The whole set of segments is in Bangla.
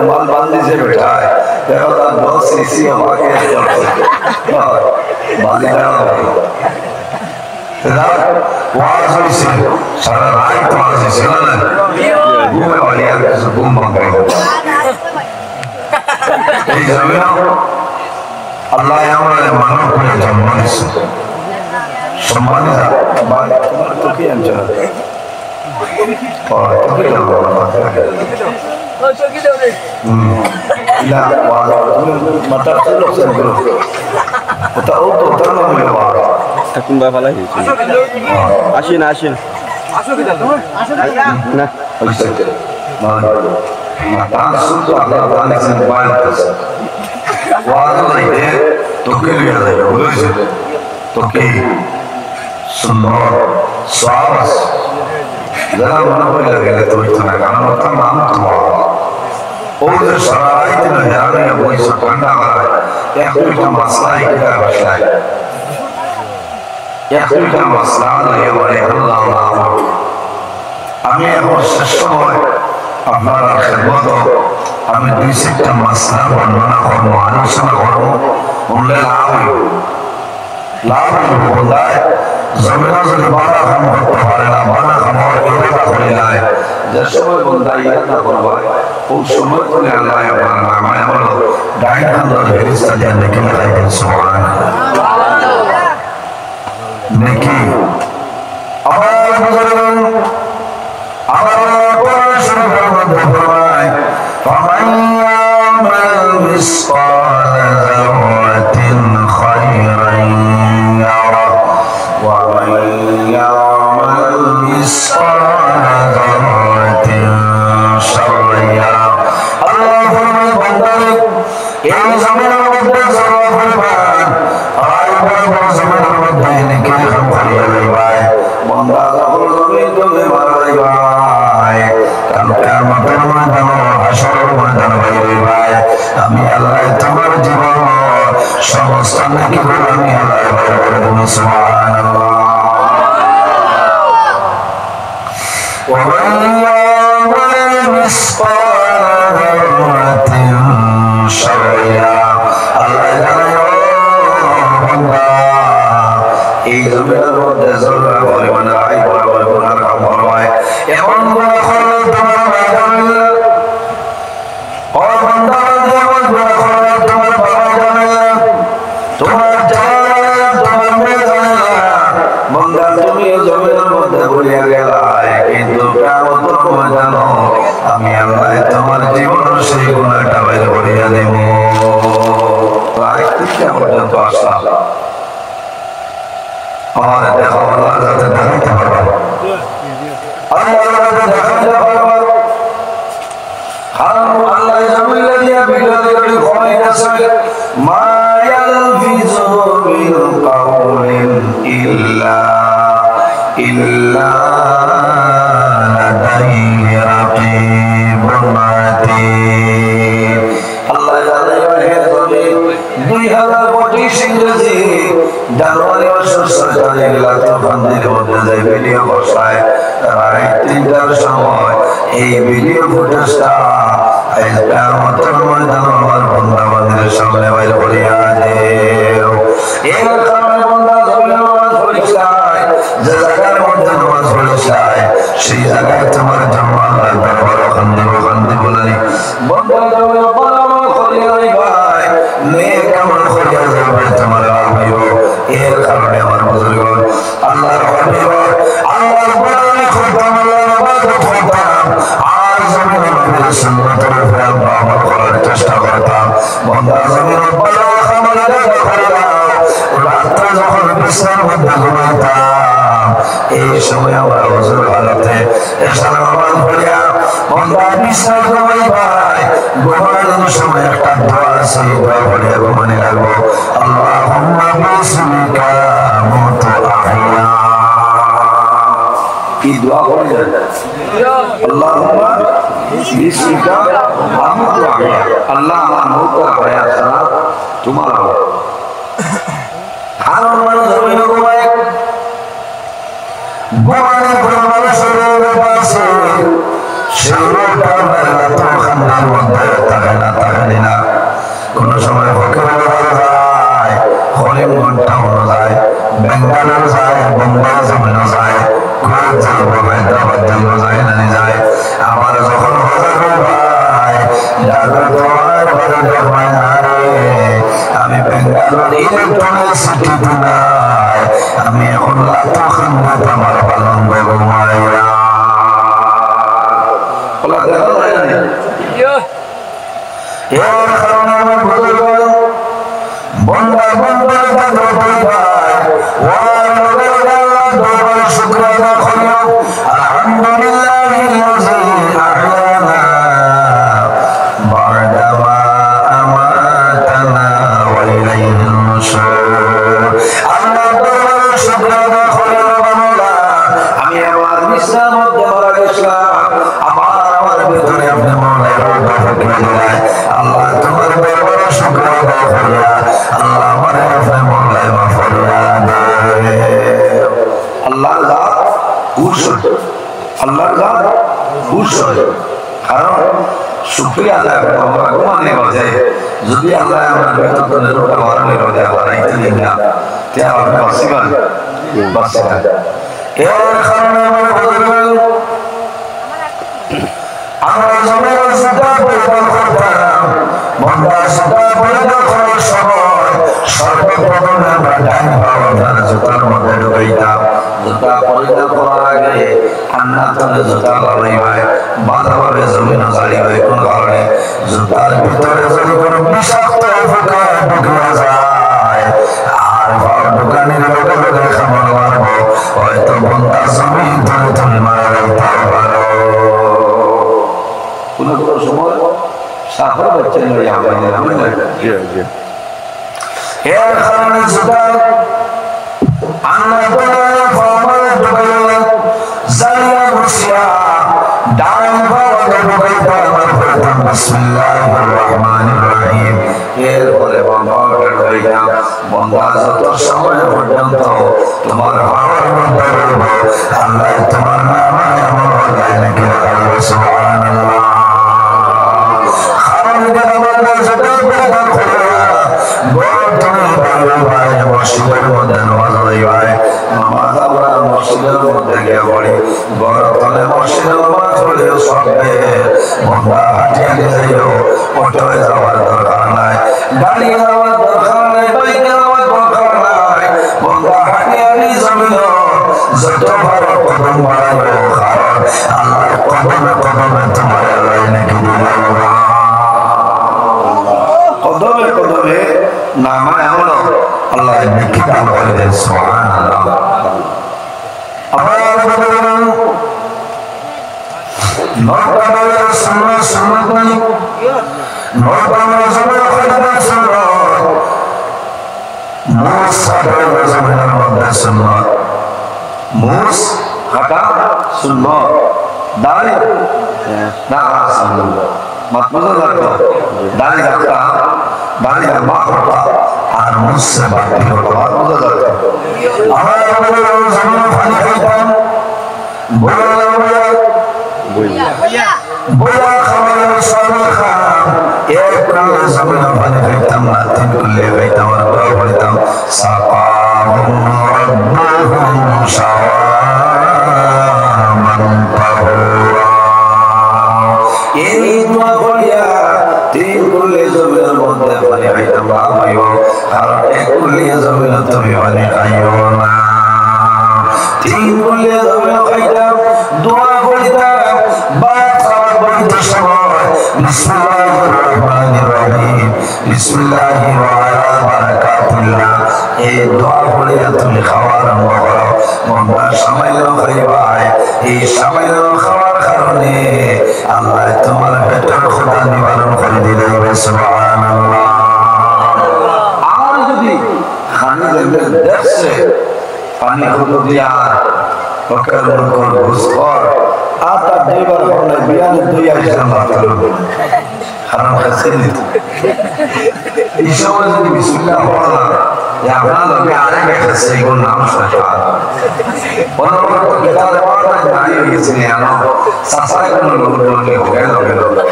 माल बांधी से बैठा है बहुत सीसी सारा रात अल्लाह मानव को जन्म सम्मानित আপনারা খেদমত আমি দুই চারটা মাসলা বর্ণনা করবো আলোচনা করবো বললে লাভ বোঝায় জমিনা যদি বাধা কাম করতে পারে না বাধা কামড় ইরাদা করে যায় যে সময় বন্ধা ইরাদা করবে ওই সময় করে আল্লাহ আপনার নামায় হলো ডাইন হান্দার ফেরেশতা দিয়ে নেকি লাগাইতেন সুবহানাল্লাহ নেকি আবার বুঝলেন আবার فمن يعمل مثقال ذرة خيرا يره ومن يعمل مثقال ذرة شرا يره الله فرمان بندر এই জমিনের মধ্যে জড়ো করবেন আর বড় জমিনের মধ্যে নেকি কাম করিয়া লইবাই বান্দা যখন জমি তুমি মারা যাইবাই কারণ কিয়ামতের ময়দানে হাসরের ময়দানে হইবাই আমি আল্লাহ তোমার জীবন সমস্ত নেকিগুলো আমি আল্লাহ বাইর করে দেব সুবহানাল্লাহ ومن يعمل مثقال ذرة شرا يره আল্লাহ জানে ও বান্দা এই জমিনের মধ্যে জররা পরিমাণে আই বরাবর গুনাহ কাম হয় এমন গুনাহ করলে তোমার ময়দানে ও বান্দা যেমন গুনাহ করলে তোমার বাবা জানে তোমার জানে তোমার মেয়ে জানে বান্দা তুমি জমিনের মধ্যে ভুলিয়া গেলা কিন্তু কিয়ামতের ময়দানে আমি আল্লাহ তোমার জীবনের সেই গুনাহটা বাইরে করিয়া দেব তাই কিয়ামত পর্যন্ত আসলাম और देखो अल्लाह जाते देखाইতে পারবে আল্লাহ যাতে দেখাইতে পারবে কারণ আল্লাহ জামিলা দিয়া ভিডিও করে ঘুমাইতেছে মা ইয়ালফিজু মিন কাউলিন ইল্লা লাদাইহি রাকিবুন আতীদ আল্লাহ জানে হে জমিন 2025 ইংরেজি জানুয়ারি মাসের সরকারি এলাকা বন্ধের মধ্যে যে ভিডিও বসায় রাত 3টার সময় এই ভিডিও ফুটেজটা কিয়ামতের ময়দানে আমার বান্দা বান্দিদের সামনে বাইর করিয়া দেও এর কারণে বান্দা জমিনে নামাজ পড়িসায় যে জায়গার মধ্যে নামাজ পড়িসায় সেই জায়গায় তোমার জন্য আল্লাহ দরবার খান্দি বলেনি বান্দা জমিনে পানামা করিয়া ভাই নেক আমল করিয়া যাবে তোমার আমিও এর কারণে আমার বুজুর্গগণ আল্লাহর হাবিব আল্লাহর কোরআন খুলতাম আল্লাহর ইবাদত করতাম আর জমিনের নবীর সুন্নাতের উপরে আমল করার চেষ্টা করতাম বান্দা জমিনের ভালো আমল করতাম রাতে যখন বিছানার মধ্যে ঘুমাইতাম এই সময় আমরা হুজুর হালতে এশার নামাজ পড়িয়া বান্দা বিছানায় ঘুমাই ভাই ঘুমানোর সময় একটা দোয়া আছে দোয়া পড়িয়া ঘুমানে লাগবো আল্লাহুম্মা বিসমিকা মুতু আহইয়া কি দোয়া করে আল্লাহুম্মা বিসমিকা আমুতু আহয়া আল্লাহ আমার মওত আহয়া ছাড়া তোমার আর মানে জমিন ঘুমায় ঘুমানে ঘুমানে শরীর পাশে শরীরটা মেলা তো খান্নার মধ্যে থাকে না কোন সময় ফকির যায় হরিমগঞ্জটা হলো যায় বেঙ্গালুরু যায় বোম্বাই জমিনও যায় খুব যাবো হায়দ্রাবাদ জন্য যায় না যায় আমার যখন ভাই আমি বেঙ্গালুরু ইলেকট্রনিক সিটি নাই আমি এখন লাতো খান্নাত আমার পালন ঘুমাইয়া এর কারণে আমার বুজুর্গ বন্দা বন্দা শুক্র আদা করিও আলহামদুলিল্লাহ আহয়ানা বা'দামা আমাতানা ওয়া ইলাইহিন নুশুর আল্লাহ দরবারে শুকর আদা করিও বান্দা আমি আমার বিশ্রাম মধ্যে মারা গেছিলাম আমার ভিতরে আপনি মনে রাখবেন আল্লাহ তোমার দরবারে শুকর আদা করিয়া আল্লাহ আমারে আপনি মনে মাফরিয়া দে আল্লাহর জাত উৎসর্গ আল্লাহর জাত উৎসর্গ কারণ শুকরিয়া আদায় আমরা মানে বাজে যদি আল্লাহ আমরা বেতনের রোটা বাড়ালে রোজা বাড়াইতে না তে আমরা বাসিবান বাসিবা এর কারণে আমরা বলবো আমরা জমির সুতা পরিবর্তন করতাম বন্ধা সুতা পরিবর্তন করার সময় সর্বপ্রথম আমরা ডাইন বাবার জুতার মধ্যে ঢুকাইতাম জুতা পরিধান করার আগে আন্নাতনে জুতা লাগাইবাই বাঁধাভাবে জমিন ঝাড়িবাই কোন কারণে জুতার ভিতরে যদি কোনো বিষাক্ত পোকা ঢুকে যায় আর দোকানের লোকে লোকে খাবার মারবো হয়তো বন্ধা জমিন ধরে তুমি মারা যাইতে পারো কোনো কোনো সময় সাফর বাচ্চা নিয়ে এর কারণে জুতা আন্নাতনে ফামার ঢুকাইলে জালিয়া বসিয়া ডান বাবাকে ঢুকাইতে আমার প্রথম বিসমিল্লাহির রহমানির রহিম এরপরে বন্ধাকে ঢুকাইতাম বন্ধা যত সময় পর্যন্ত তোমার ভাবার মধ্যে রইব আল্লাহ তোমার নামে আমার আল্লাহ নাকি রাখবে সুবহানাল্লাহ খারাপ বন্ধা যত পরিধান করে বর্তমানে ভাই মসজিদের মধ্যে নামাজ পড়াই নামাজ আমরা মসজিদের মধ্যে গিয়ে পড়ি বড়তলে মসজিদে নামাজ পড়লেও সবে বন্ধা হাঁটিয়ে যাইও অটোয় যাওয়ার দরকার নাই দাঁড়িয়ে যাওয়ার দরকার নাই বাইকে যাওয়ার দরকার নাই বন্ধা হাঁটিয়ে জমিন যত ভালো কদম বাড়াইব কারণ আল্লাহ কদমে কদমে তোমার নাকি কদমে কদমে নামা এমন আল্লাহ নেকি দান করে দেন সুবহানাল্লাহ আবার বলুন নরকামের সুন্নাত সুন্নাত মানে নরকামের সুন্নাত খোদা সুন্নাত মুস সাবের জমিনের মধ্যে সুন্নাত মুস হাঁটা সুন্নাত দাড়ি না সুন্নাত মাতমুজা লাগতো দাড়ি রাখতা দাড়ি মা করতা আর মুসে বাকি হতো মাতমুজা লাগতো আমার জমিন পানি খাইতাম বইয়া খাবার সরল খাম এক কালে জমিন পানি খাইতাম না তিন কুল্লে খাইতাম আর দোয়া পড়িতাম সাকাহুম রাব্বুহুম শাওয়ামান তাহুরা এই দোয়া পড়িয়া তিন কুল্লে জমিনের মধ্যে পানি খাইতাম না ভাইও কারণ এক কুল্লে জমিন তুমি পানি খাইও না তিন কুল্লে জমিন খাইতাম দোয়া পড়িতাম বাদ খাবার পড়িতে সময় বিসমিল্লাহির রহমানির রহিম বিসমিল্লাহি ওয়া আলা বারাকাতিল্লাহ এই দোয়া পড়িয়া তুমি খাওয়া আরম্ভ করো মনটা সামান্য খাইবাই এই সামান্য খাওয়ার কারণে আল্লাহ তোমার পেটের ক্ষুধা নিবারণ করে দিলে সুবহানাল্লাহ আর যদি খানি দেখছে পানি হলো দিয়া ওকে কোন ঘুষখোর আতা দুইবার হলে বিয়ানে দুই আইসা মাত্র হারাম খাচ্ছে দিত এই সময় যদি বিসমিল্লাহ পড়লাম যে আপনার লোকে আরেক খাচ্ছে এগুলোর নাম সরকার অন্যরা তো কেতালে পড়া দাঁড়িয়ে হয়ে গেছে না সাসায় কোনো লোক লোকে হয়ে লোকে লোকে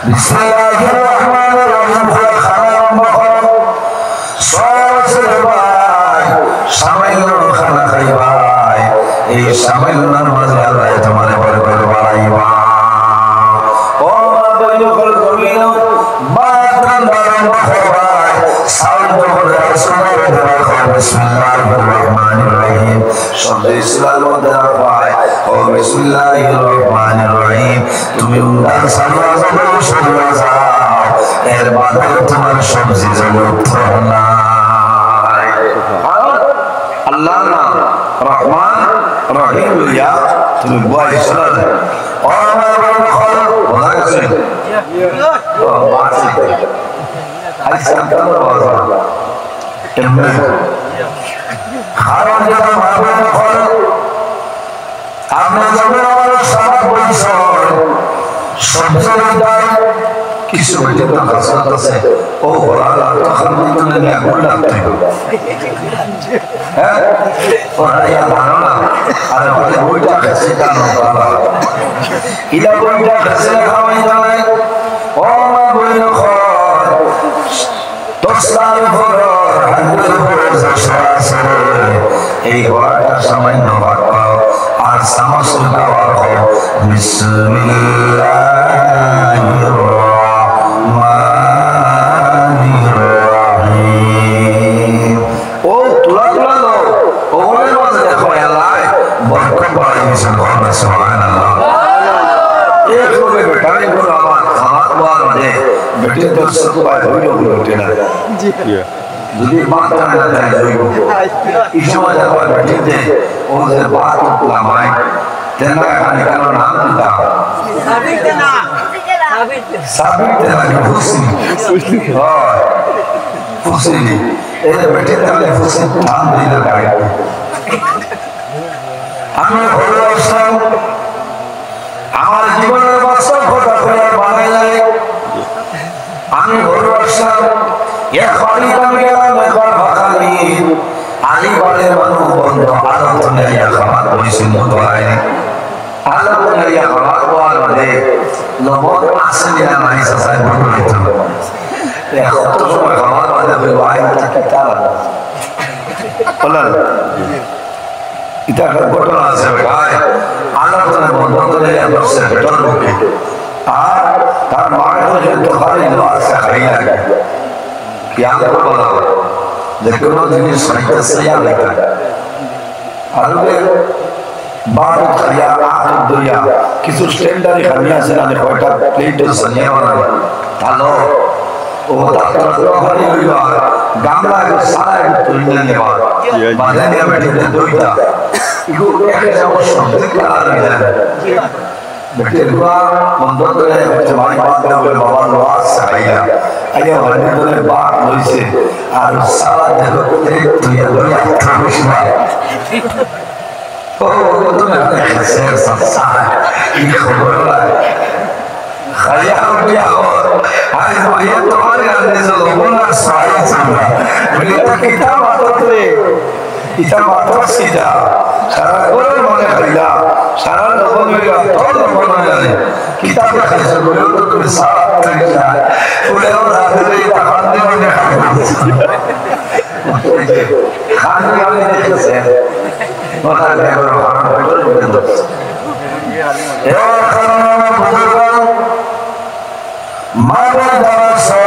বিসমিল্লাহির রহমানির রহিম খানা মখর সরসের ভাই সামাইল খানা খাইবাই এই সামাইলের মাঝে আল্লাহ তোমার বরকত বাড়াইবা ও মা বইন করে জমিন বাদান বাদান খাইবাই সাউন্ড করে সুনার দেখো বিসমিল্লাহির রহমানির রহিম শব্দ ইসলাম দেওয়াই ও বিসমিল্লাহির রহমানির রহিম তুমি উন্দার সাল্লাল্লাহু আলাইহি ওয়াসাল্লাম এর বাদে তোমার সবজি জগৎ না আল্লাহ নাম রহমান রহিম লিয়া তুমি বয় শোনাল ও আমার খল বলা গেছে ও বাসি আইসা কালো বাজা এমনি হারাম যেটা মারবে খল আপনি যাবেন আমার সবার পরিচয় সবচেয়ে কিছু বেটে তো হাসনাত আছে ও বড়ালা তখন তুমি নিয়ে গুলা তুই হ্যাঁ ওরা ইয়া ভালো না আর বলে বইটা কাছে জানো বাবা ইলা বইটা কাছে খাওয়াই জানে ও মা বইন খর তোসার ভরর হাঙ্গের ভরর জাসা এই ওয়াটা সামান্য বাক্য আর সামাসুল গাওয়ার হয় বিসমিল্লাহির রহমানির রহিম ও তুলা তুলা লো ওরে মাঝে দেখো আল্লাহ বরকত বাড়াই দিয়েছে সুবহানাল্লাহ এক লোকে বেটাই করে আমার খাওয়া দাওয়ার মধ্যে বেটে তো সকুবাই হইল বেটে না জি যদি মাথা না যায় জৈব এই সময় যাবার বেটিতে ওদের বাত লামাই তেনা খানে কেন নাম দিতা সাবিত তেনা ফুসি হয় ফুসি এর বেটিতে হলে ফুসি নাম দিলে গাড়ি আমি হলো আসলাম আমার জীবনের বাস্তব ঘটা করে বানাই যায় আমি হলো আসলাম এ খলিফান গেলাম একবার ভাখালি আলী বাড়ির মানুষ বন্ধ আলোত নেয়া খাবার বইছে মতো আইনি আলোত নেয়া খাবার বলার মধ্যে লবণ আসেনি না নাই সাসাই বন্ধ হইতো কত সময় খাবার বাদে হইব আইনটা কি তারা বলেন এটা ঘটনা আছে ভাই আলোচনা বন্ধ করে বসে ভেতর ঢুকে আর তার মায়ের হচ্ছে দোকানে আছে খাই লাগে क्या बोला देखो जिन्हें साइकिल से याद रखा और वे बार खरिया आठ दुनिया किसी स्टैंडर्ड खरिया से ना कोटा प्लेट सनिया वाला हेलो वो ताकत तो हरी हुई बात गामला के सारा एक तुलना ने बात बादे ने बैठे दो ही था इको कैसे वो शब्द करा रहे हैं बेटे दुआ बंदो तो है जवानी बात में बोले बाबा नवाज साहिया आया वाले तो ने बात हुई से और सारा देखो तो ये दुनिया ट्रांसफर ओ वो तो मैं कैसे सस्ता है ये खबर है खया क्या और आज ये तुम्हारे अंदर से लोगों ने सारी सुना बोले तो किताब आता थे किताब आता सीधा सारा कोई मने खरीदा सारा लोगों ने कहा तो लोगों ने जाने किताब का कैसे बोले तो तुम सारा तरीका है बोले और आधे ये खाने वाले खाने वाले कैसे बता दे करो हमारा बेटा बोले ये खाना बुजुर्ग मारे दरसो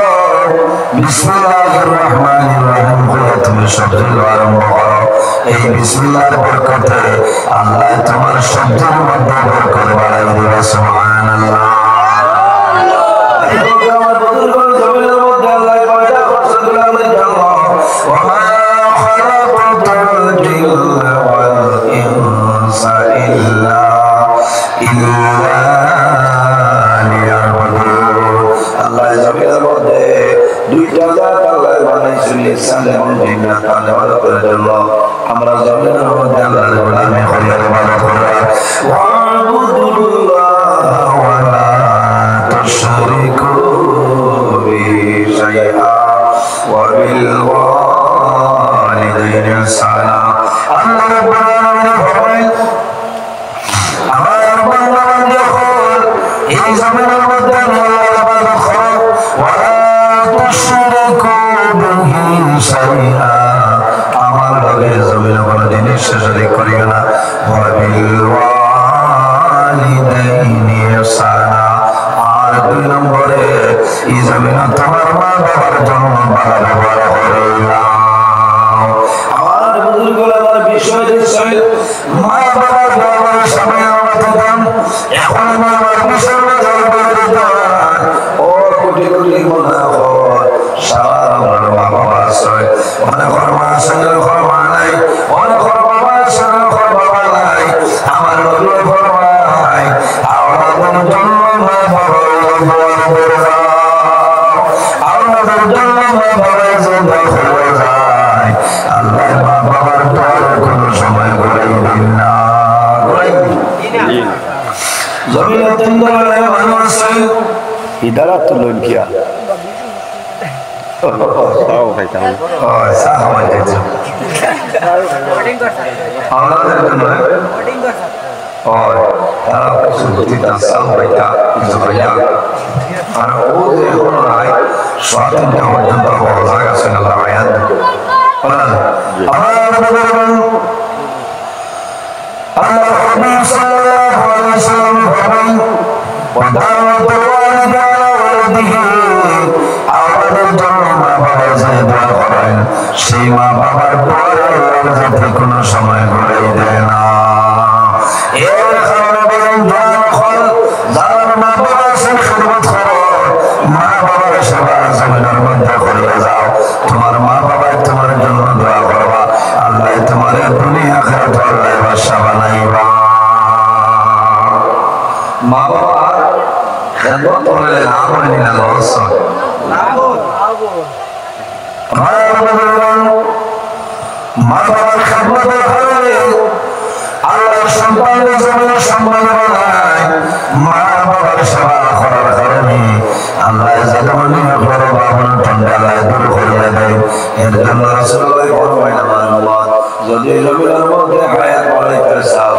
बिस्मिल्लाहिर रहमानिर रहीम बोले तुम शब्दुल आरंभ करो এই বিসমিল্লাহর বরকতে আল্লাহ তোমার শব্দের মধ্যে বরকত বাড়াই দিবে সুবহানাল্লাহ আমার বুজুর্গগণ জমিনের মধ্যে আল্লাহ পয়দা করছে দুনিয়ার জন্য ওয়া মা খালাকাতুল জিন্না ওয়াল ইনসা ইল্লা লিয়াবুদুন আল্লাহ জমিনের মধ্যে দুইটা জাত আল্লাহ বানাইছেন ইনসান এবং জন্য আমরা জমিনের মধ্যে আল্লাহর গোলামি করি আর ইবাদত করি ওয়াবুদুল্লাহ ওয়া লা তুশরিকু বিহি শাইআ ওয়া বিল ওয়ালিদাইনি ইহসানা আল্লাহ রাব্বুল আলামিন ফরমায় আমার বান্দা যখন এই জমিনের মধ্যে আল্লাহর ইবাদত করে ওয়া লা তুশরিকু বিহি শাইআ আমার লগে জমিনে কোনো জিনিস শরীক করিও না ওয়া বিল ওয়ালিদাইনি ইহসানা আর দুই নম্বরে এই জমিনে তোমার মা বাবার জন্য ভালো ব্যবহার করিও আমার বুজুর্গরা আমার বিষয় দিচ্ছেন মা বাবার ব্যবহারের সময় আমার দিতাম এখন আমার বিষয় ও কোটি কোটি মনে হয় সারা আমার মা বাবা আছে অনেক মা আছে মা নাই অনেক বাবা আছে বাবা নাই আমার নবী ফরমায় আমাদের জন্য মা বাবার ব্যবহার করে যাও আমাদের জন্য মা বাবার জিন্দা করে যায় আল্লাহ মা বাবার দোয়া কোনো সময় ঘুরাই দিন না ঘুরাই দিন জমিনে তিন ধরনের মানুষ আছে ইদারা তো লোন কিয়া তাও খাইতে হবে সাহ খাইতে আমাদের জন্য তারা কিছু গতিটা সাহ খাইতা কিছু খাইয়া আর ও যে হলো নাই স্বাধীনতা পর্যন্ত বড় জায়গা আছে আল্লাহ আয়াত আল্লাহ হাবিব সাল্লাল্লাহু আলাইহি ওয়াসাল্লাম ফরমান ওয়াদাওয়াতুল ওয়ালিদি আলা ওয়ালাদিহি আমাদের জন্য মা বাবার যে দোয়া করেন সেই মা বাবার পরে যাতে কোনো সময় ঘুরাই দেয় না এর কারণে বলেন দোয়া কর যার মা বাবা সে খিদমত করো মা বাবার সেবা জমিনের মধ্যে করিয়ে যাও তোমার মা বাবার তোমার জন্য দোয়া করবা আল্লাহ তোমার দুনিয়া আখিরাত আল্লাহ বাদশা বানাইবা মা বাবা খিদমত করলে না বলি না লস মা বাবার খিদমত করে আল্লাহ সন্তানের জন্য সম্মান বানায় মা বাবার সেবা করার কারণে আল্লাহ জাগামনি বড় বাবন ঠান্ডা দূর করে দেয় এর জন্য রাসূলুল্লাহ ফরমায় আমার উম্মত যদি জমিনের মধ্যে হায়াত বাড়াইতে চাও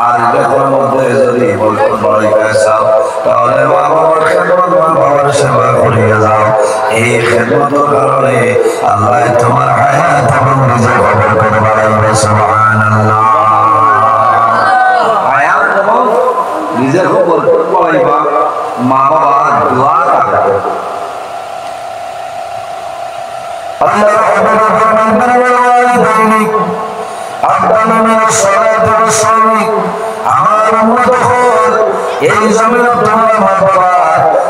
আর দেখোর মধ্যে যদি বরকত বাড়াইতে চাও তাহলে মা বাবার খিদমত মা বাবার সেবা করিয়া যাও এই খিদমতের কারণে আল্লাহ তোমার হায়াত এবং রিজিক বরকত বাড়াইবে সুবহানাল্লাহ হায়াত এবং রিজিক বরকত বাড়াইবা মা বাবার দোয়া রাখবে আল্লাহ রাব্বুল আলামিন আফদালু মিনাস সালাতি ওয়াস সালামি আমার উম্মত হল এই জমিনে তোমার মা বাবা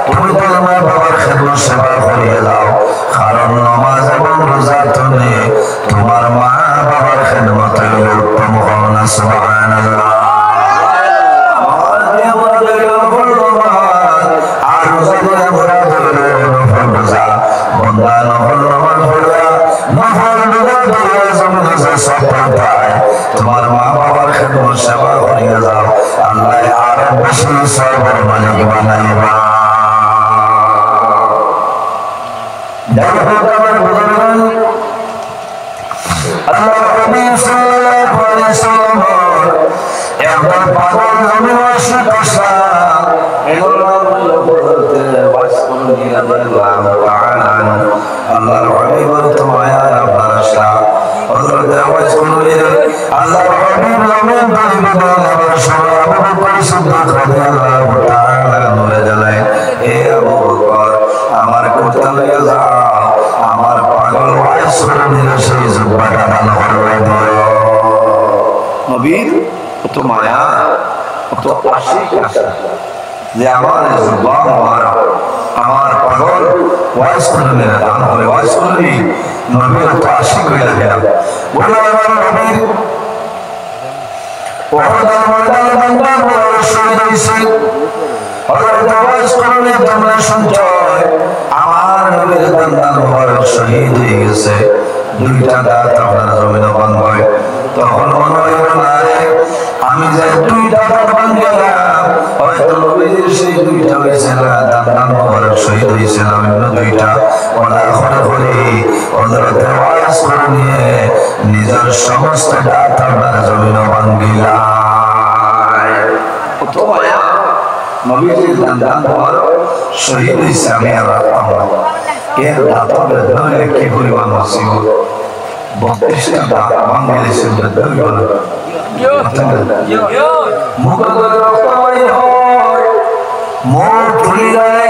তুমি তোমার মা বাবার খিদমত সেবা করিয়ে দাও কারণ নামাজ এবং রোজা তুমি তোমার মা বাবার খিদমতে উত্তম হও না সুবহানাল্লাহ তোমার মা বাবার খিদমত সেবা করিয়া যাও আল্লাহ আরো বেশি সওয়াবের মালিক বানাইবা দেখো আমার বুজুর্গগণ আল্লাহ হাবিব সাল্লাল্লাহু আলাইহি ওয়াসাল্লাম একবার পাগল জমিন অসুখ আসা এগুলো বলতে ওয়াজ করে নিয়ে আল্লাহ তাআলা আল্লাহর হাবিবের তো মায়া আপনার শাহ হযরত আওয়াজ করে আল্লাহর হাবিব জমিন পাগল আবার সবাই আবু বকর সিদ্দিক রাদিয়াল্লাহু তাআলা নূরে জ্বালায় এ আবু বকর আমার কথা লইয়া যাও আমার পাগল ওয়াজ করে নিলে সেই জুব্বাটা ভালো করে দিও নবীর কত মায়া কত আশিক আছে যে আমার জুব্বা আমার পাগল ওয়াজ করে নিলে দান হবে ওয়াজ করলি নবীর কত আশিক হয়ে গেল বলে আমার নবীর ওহদার ময়দানে বান্দা বড় শহীদ হইছে হযরত ওয়াজ করলে তোমরা শুনছো আমার নবীর বান্দা বড় শহীদ হয়ে গেছে দুইটা দাঁত আপনার জমিনে ভাঙবে তখন মনে হইল না রে আমি যে দুইটা দাঁত ভাঙলাম হয়তো নবীজির সেই দুইটা হয়েছে না দান মোবারক শহীদ হয়েছে না অন্য দুইটা ওলা করে করে হযরতে ওয়াইস করে নিয়ে নিজের সমস্ত দাঁত আপনার জমিনে ভাঙিলাম অথবা নবীজির দান মোবারক শহীদ হয়েছে আমি আর রাখতাম না এর দাঁতের বেদনা হলে কি পরিমাণ মুসিবত 32টা দাঁত ভাঙিয়েছে বেদনা হইল না মুখ করে রক্ত বাইর হয় মুখ ফুলি যায়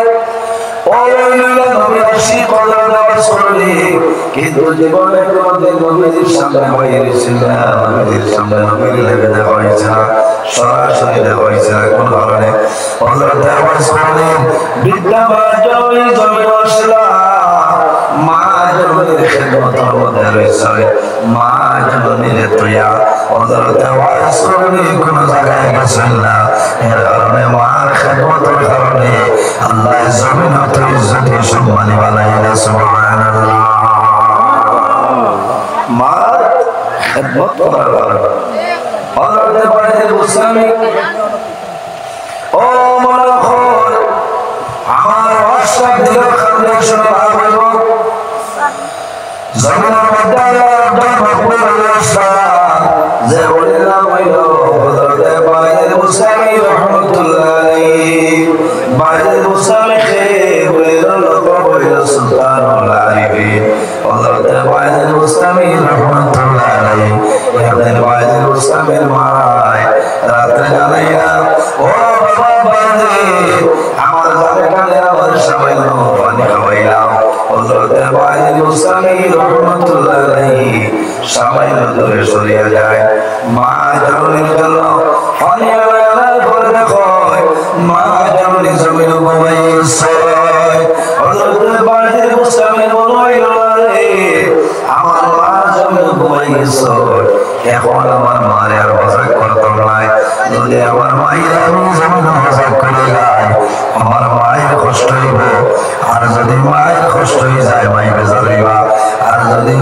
কিন্তু জীবনে কোনদিন নবীজির সামনে বাইরেছিল না নবীজির সামনে নবীর লেগে দেখা হয়েছে না সরাসরি দেখা হয়েছে না কোন কারণে হযরত আওয়াজ করলেন বিদ্যা মা জমি জমি আসলা মা জমির খেদমতের মধ্যে রয়েছে মা জমির তুইয়া হযরত আওয়াজ করলেন কোন জায়গায় গেছেন না এর কারণে মার খেদমতের কারণে আল্লাহ জমিন অত ইজ্জতি সম্মানী বানাইলা সুবহানাল্লাহ মার খেদমত করার কারণে হযরত বাইতুল মুসলিম ও মনোখর আমার ওয়াসব দিল খান্দে শোনা বলবো জমিনের মধ্যে আল্লাহ মাকবুল ইসলাম যে ওলিরা হইল হযরত বাইতুল মুসলিম রাহমাতুল্লাহ আলাইহি বাইতুল মুসলিম কে হইল লকব হইল সুলতানুল আরিফিন হযরত বাইতুল মুসলিম রাহমাতুল্লাহ আলাইহি আপনার বাইতুল মুসলিমের মায় রাতে জানাইয়া ও বাবা বান্দে আমার জানে কানে আমার সবাই পানি খাওয়াইলাম হযরত বাইতুল মুসলিম রাহমাতুল্লাহ আলাইহি সবাই দূরে সরিয়ে যায় মা জননীর জন্য পানি আনার পরে দেখো মা জননী জমিন ঘুমাইছে হযরত বাইতুল মুসলিম বলল রে আমার মা জমিন ঘুমাইছে এখন আমার মারে আর মজাক করতাম না যদি আমার মায়ের আমি জমিন মজাক করে যাই আমার মায়ের কষ্ট হইব আর যদি মায়ের কষ্ট হয়ে যায় মাই বেজার হইবা আর যদি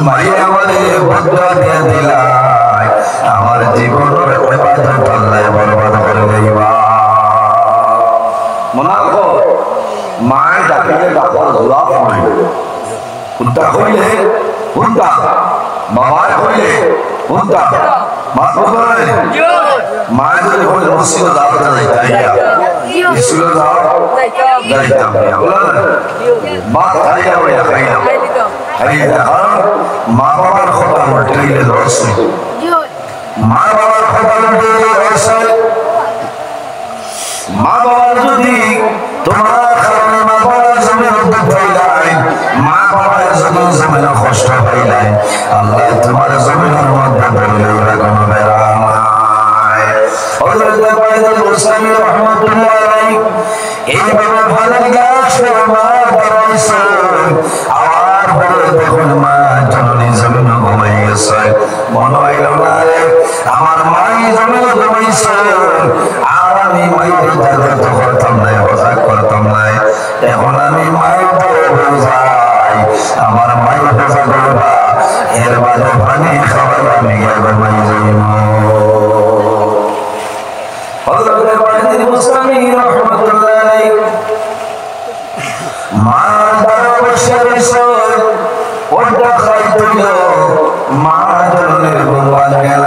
মায়ের আমারে বদলা দিয়ে দিলাই আমার জীবনের ইবাদত আল্লাহ বরবাদ করে দেবা মনে রাখো মায়ের ডাকিলে ডাকার জবাব নাই কুত্তা হইলে কুত্তা বাবার হইলে কুত্তা মা বলে মায়ের যদি হইলে মসজিদে দাওয়াতে যাইতা স্কুলে যাও যাইতাম মা খাইয়া হইয়া খাইলাম খাইয়া কারণ মা বাবার কথা উল্টাইলে রস মা বাবার কথা উল্টাইলে রস মা বাবার যদি তোমার কারণে মা বাবার জমির দুঃখ পাইলাই মা বাবার জমির কষ্ট পাইলাই আল্লাহ তোমার জমিনের মধ্যে বললে কোনো বেড়া নাই হযরত বাইতুল মুসলিম রাহমাতুল্লাহ আলাইহি এইভাবে ভালো গাছ মা বাড়াইছে আর পরে দেখুন মা জননী জমিন ঘুমাইছে মনে হইল না রে আমার মাই জমিন ঘুমাইছে আর আমি মায়ের ইবাদত করতাম না মজাক করতাম না এখন আমি মায়ের পরে যাই আমার মায়ের পূজা করবা এর বাদে পানি খাবার আমি ঘুমাই যাইব হযরত বাইতুল মুসলিম রাহমাতুল্লাহ আলাইহি মা দাঁড়া বসে রইছে ওটা খাইতেল মা জননীর ঘুমান গেল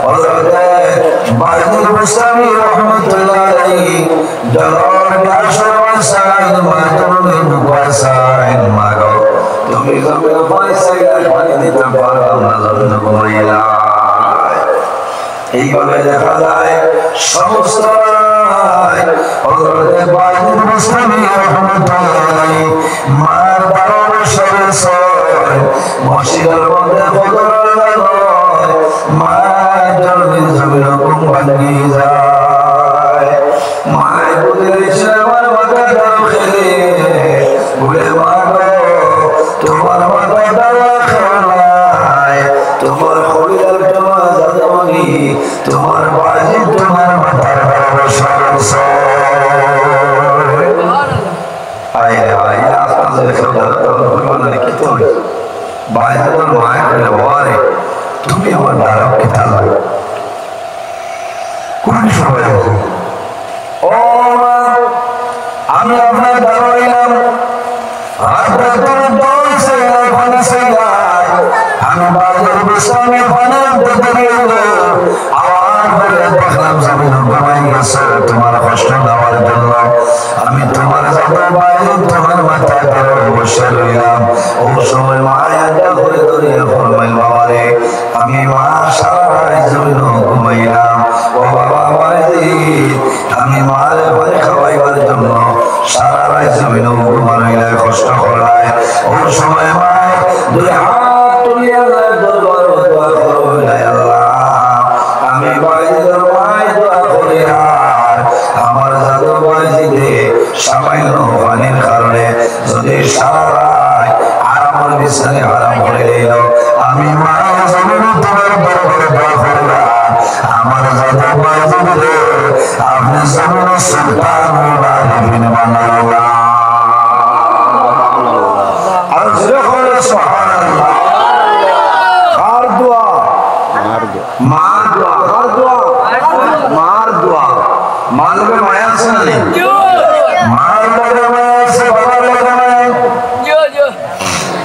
হযরত বাইতুল মুসলিম রাহমাতুল্লাহ আলাইহি জলর গাছর মাসাইন মা জননীর মুবাসাইন মাগো তুমি জমির পয়সা পানি দিতে পারো না জমিন ঘুমাইলা এইভাবে দেখা যায় সমস্ত হযরত বাইতুল মুসলিম রাহমাতুল্লাহ আলাইহি মার 12 বছরের ছয় মসজিদের মধ্যে ফজর নামাজ মা জননীর জমিন ঘুম ভাঙি যায় মায়ের বুঝেছে আমার মাথা দাও খেলে বলে মা তোমার মাথা দাও খেলায় তোমার হরিয়ার তোমার জাদমনি তোমার বাজি তোমার মাথার বসা আয় আয় আস্তে আস্তে খেলা তো মানে কি তো বাইরে তুমি আমার দ্বারক কি তালা কোন সময় ও আমি আপনার দাঁড়াইলাম আমি বাজার বিস্তানে দেখলাম তোমার কষ্ট দেওয়ার জন্য আমি তোমার বাইরে তোমার মাথায় বসে রইলাম ও সময় মায়াটা হয়ে ধরিয়ে ফরমাইল বাবারে আমি মা সারা জমিন ঘুমাইলাম ও বাবা আমি মারে ভয় খাওয়াইবার জন্য সারা রাত জমিন ঘুমাইলাম কষ্ট করলাই ও সময় মায় দুই হাত তুলিয়া দরবার দোয়া করলাই আল্লাহ আমি বাইরে মায় দোয়া করি আর আমার জাদু বাজিতে সামান্য পানির কারণে যদি সারা আর আমার বিছানে আরাম করে দিল আমি মায়ের জমিন তোমার দরবারে দোয়া করলাম আমার জাদু বাজিতে আপনি জমিন সুলতানুল আলামিন বানাল্লাহ আর জোরে করে সুবহানাল্লাহ আর দোয়া মার দোয়া আর দোয়া মার দোয়া মার লগে মায়া আছে না মার লগে মায়া আছে বাবার লগে মায়া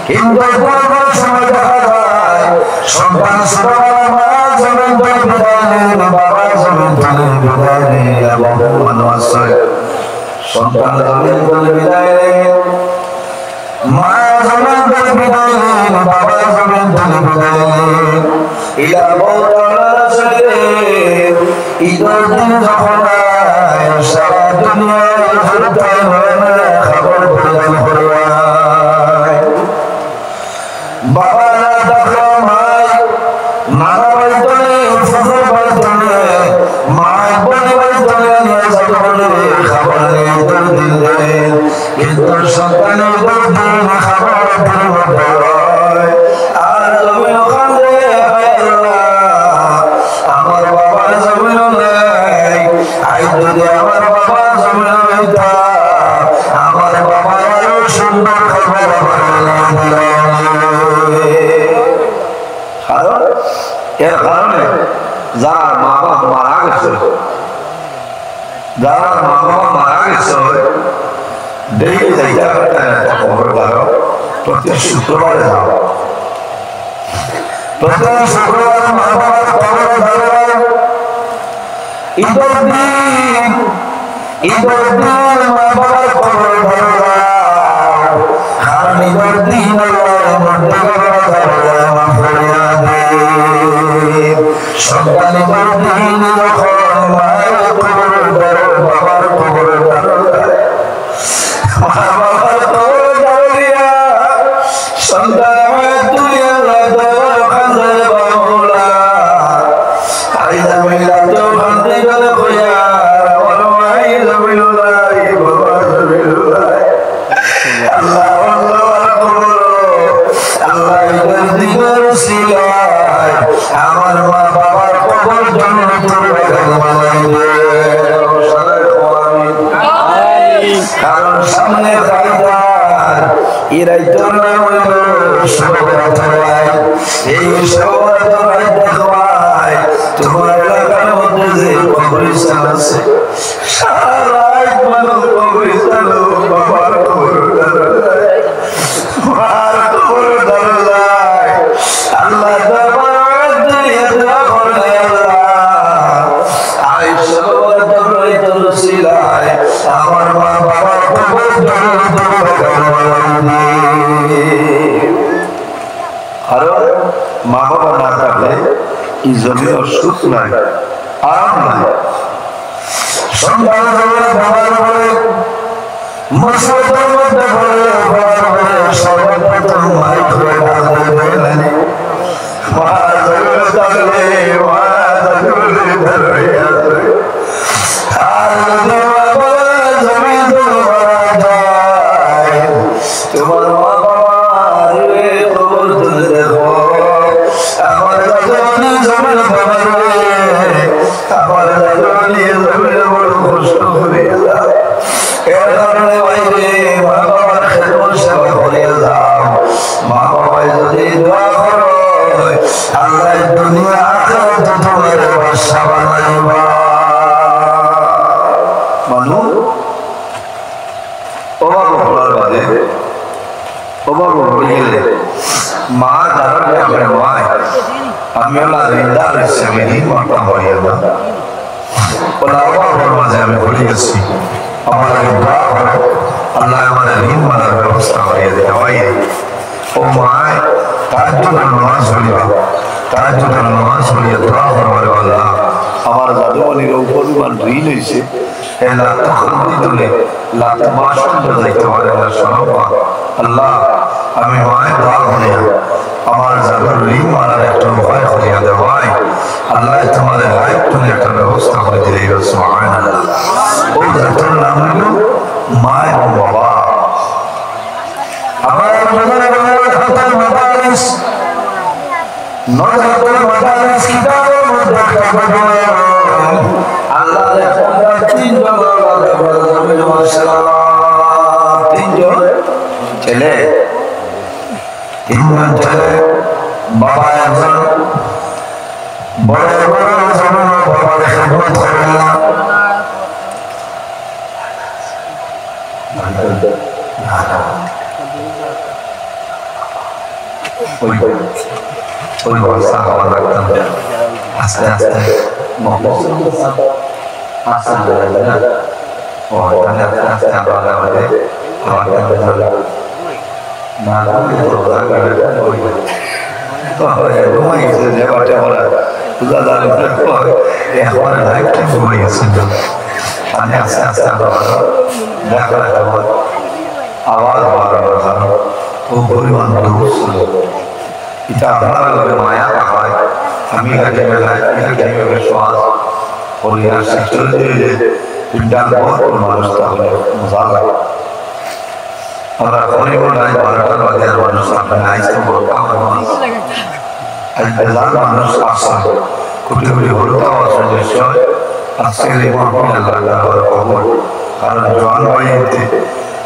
কিন্তু কোনো সময় দেখা যায় সন্তান ছোটবেলা মা জমিন থেকে বিদায় নেন বাবা জমিন থেকে বিদায় নেন এবং মানুষ আছে সন্তান জমিন থেকে বিদায় নেন মা জমিন থেকে বিদায় নেন বাবা জমিন থেকে বিদায় নেন ইলা বউতার শরীরে ঈদের দিন যখন সারা দুনিয়ায় ঘুরতে হয় না খবর প্রদান করবায় বাবা না দেখো মাই নানা বাইতনে ফুফুর বাইতনে মাই বলি বাইতনে নিয়ে যাবে বলে খবর নেই ঈদের দিন দেন কিন্তু সন্তানের ঈদের দিন খবর দিন হয় আর জমিন ওখানে আমার বাবার জমিন নেই আই যদি আমার বাবা জমিন হইতা আমার বাবার আরো সুন্দর খবর কারণ এর কারণে যারা মা বাবা মারা গেছে যারা মা বাবা মারা গেছে ডেইলি যাইতে খবর দাও প্রতি শুক্রবারে যাও প্রতি শুক্রবার মা বাবার খবর দাও ঈদের দিন মা বাবার খবর দাও কারণ ঈদের দিন সন্তান ঈদের দিন যখন মায়ের খবর দাও বাবার খবর দাও মা বাবার খবর দাও দিয়া সন্তান তুই আল্লাহ দেওয়ার খাজে বাউলা আই জামিলা তো খান্তি করে কইয়া আমার মাই জামিলুল্লাহ বাবা জামিলুল্লাহ আল্লাহ আল্লাহ খবর আল্লাহ ঈদের দিনের সিলাই আমার মা বাবার খবর জান্নাতুল বাগান কারণ সামনে খাইদার এরাই তোর নাম হইল সবাই এই সবাই দেখবাই তোমার এলাকার মধ্যে যে কবরস্থান আছে সারা মানুষ কবরস্থান বাবার খবর মার খবর দাঁড়ায় আল্লাহ দরবার দিয়ে দোয়া করে আই সবার দরবারে তরসিলায় আমার মা বাবার খবর কারণ মা বাবা না থাকলে এই জমির সুখ নাই আরাম নাই সন্তান বাবার বলে মুসলমানের মধ্যে বলে বাবার বলে সর্বপ্রথম মাইক হয়ে বললেন মা জমির থাকলে মা জমির ধরিয়া আর জমিন তোমার মা বাবার খবর তুলে দেখো আমার জমি জমির বাবার আমার জমি জমির বড় কষ্ট করিয়া যাও এর কারণে বাইরে মা বাবার খেদমত সেবা করিয়া যাও মা বাবাই যদি দোয়া করো আল্লাহ আমি আপনার ভাই আমি ওলা রিন্দার হিসেবে দিন মারতাম হইয়া না ওলা আমার মাঝে আমি ভুলে গেছি আমার দোয়া করে আল্লাহ আমার ঋণ মারার ব্যবস্থা হইয়া দেয় হইয়া ও মায় তার জন্য নামাজ পড়িবা তার জন্য নামাজ পড়িয়া দোয়া করবার আল্লাহ আমার জাদুমণির উপরিমাণ ঋণ হয়েছে আল্লাহ আমি মায়ের দোয়া করিয়া আমার জাদুর ঋণ মারার একটা উপায় করিয়া দেওয়াই আল্লাহ তোমাদের আয়ত্তনে একটা ব্যবস্থা করে দিলে সুবহানাল্লাহ ও জাদুর নাম হইল মা এবং বাবা আমার হাতের মাদারিস নজরুল মাদারিস কিতাবের মধ্যে আল্লাহ তিনজন ছেলে তিনজন ছেলে বাবা একজন বড় বড় বাবার খেদমত করে না ওই বর্ষা হওয়া লাগতাম আস্তে আস্তে আওয়াজ ও পরিমাণ এটা আপনারা মায়া হয় আমি কাজে বেলায় শ্বাস পরিবার চলে দিয়ে বিজ্ঞান বহুত মানুষ তাহলে মজা লাগে আমরা হরিবল নাই 12টার বাজে মানুষ আপনার আইসে বড় আমার মানুষ আজ বেজার মানুষ আসা কোটি কোটি হলুদা আসে নিশ্চয় আজকে এই মাহফিল আল্লাহ কবুল কারণ জওয়ান ভাইতে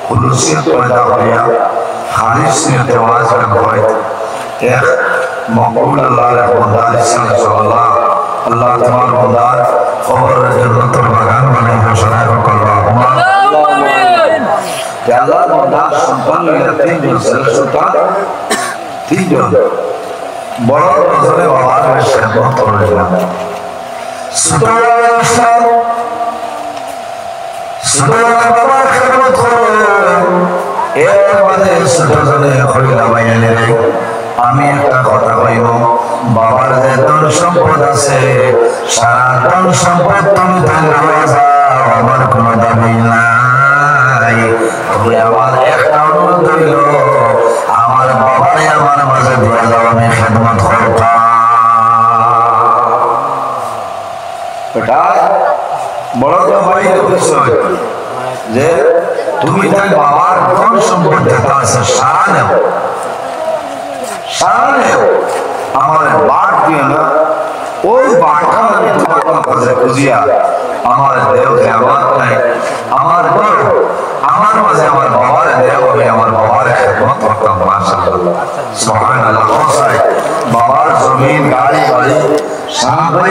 খুলুসিয়ত পয়দা হইয়া খালিস নিয়তে ওয়াজ হয় এক মকবুল আল্লাহর বান্দা ইনশাআল্লাহ আল্লাহ তোমার বান্দা কবরের জান্নাতের বাগান বানাই ঘোষণা করলো আমিন আল্লাহর বান্দা সন্তান হইয়া তিনজন সন্তান তিনজন বড় নজরে বাবার খেদমত করলেন সুতরাং বাবার খেদমত করলেন এর মাঝে ছোটজনে হইলা বাইলে আমি একটা কথা কইব বাবার যে ধন সম্পদ আছে সারা ধন সম্পদ তুমি থাকলে যাও আমার কোনো দাবি নাই তবে আমার একটা অনুরোধ হইল আমার বাবারে আমার মাঝে দিয়ে যাও আমি খেদমত করতাম এটা বড় ভাই বিষয় যে তুমি তাই বাবার ধন সম্পদ যেটা আছে সারা নেও আমার বাট দিয়ে না ওই বাটা আমি তোমার কাছে খুঁজিয়া আমার দেহকে আমার নাই আমার বড় আমার মাঝে আমার বাবার দেহ হবে আমার বাবার খেদমত করতাম মাশাআল্লাহ সুবহানাল্লাহ বাবার জমিন গাড়ি বাড়ি সামনে